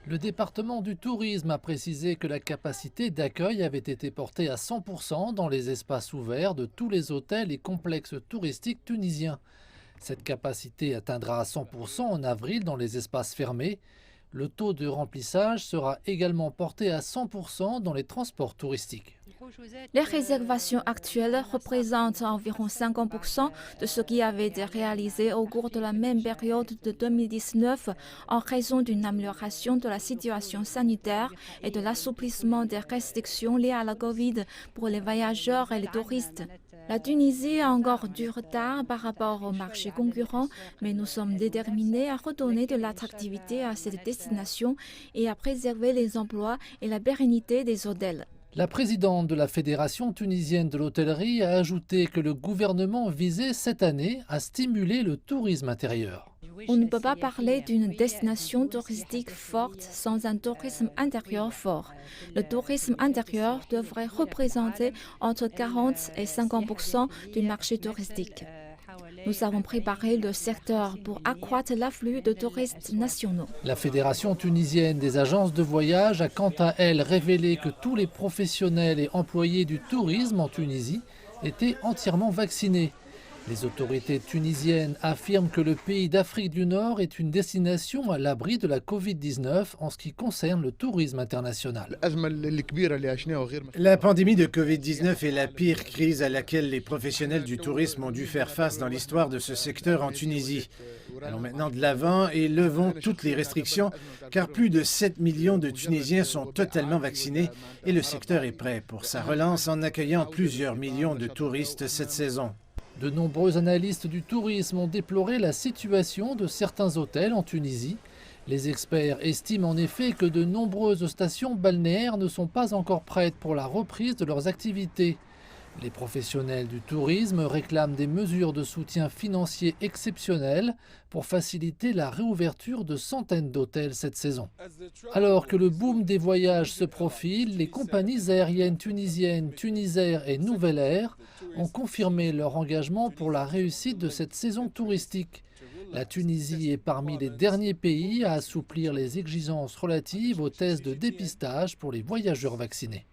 Le département du tourisme a précisé que la capacité d'accueil avait été portée à 100% dans les espaces ouverts de tous les hôtels et complexes touristiques tunisiens. Cette capacité atteindra 100% en avril dans les espaces fermés. Le taux de remplissage sera également porté à 100% dans les transports touristiques. Les réservations actuelles représentent environ 50% de ce qui avait été réalisé au cours de la même période de 2019 en raison d'une amélioration de la situation sanitaire et de l'assouplissement des restrictions liées à la Covid pour les voyageurs et les touristes. La Tunisie a encore du retard par rapport au marché concurrent, mais nous sommes déterminés à redonner de l'attractivité à cette destination et à préserver les emplois et la pérennité des hôtels. La présidente de la Fédération tunisienne de l'hôtellerie a ajouté que le gouvernement visait cette année à stimuler le tourisme intérieur. On ne peut pas parler d'une destination touristique forte sans un tourisme intérieur fort. Le tourisme intérieur devrait représenter entre 40 et 50% du marché touristique. Nous avons préparé le secteur pour accroître l'afflux de touristes nationaux. La Fédération tunisienne des agences de voyage a quant à elle révélé que tous les professionnels et employés du tourisme en Tunisie étaient entièrement vaccinés. Les autorités tunisiennes affirment que le pays d'Afrique du Nord est une destination à l'abri de la Covid-19 en ce qui concerne le tourisme international. La pandémie de Covid-19 est la pire crise à laquelle les professionnels du tourisme ont dû faire face dans l'histoire de ce secteur en Tunisie. Allons maintenant de l'avant et levons toutes les restrictions, car plus de 7 millions de Tunisiens sont totalement vaccinés et le secteur est prêt pour sa relance en accueillant plusieurs millions de touristes cette saison. De nombreux analystes du tourisme ont déploré la situation de certains hôtels en Tunisie. Les experts estiment en effet que de nombreuses stations balnéaires ne sont pas encore prêtes pour la reprise de leurs activités. Les professionnels du tourisme réclament des mesures de soutien financier exceptionnelles pour faciliter la réouverture de centaines d'hôtels cette saison. Alors que le boom des voyages se profile, les compagnies aériennes tunisiennes Tunisair et Nouvelle Air ont confirmé leur engagement pour la réussite de cette saison touristique. La Tunisie est parmi les derniers pays à assouplir les exigences relatives aux tests de dépistage pour les voyageurs vaccinés.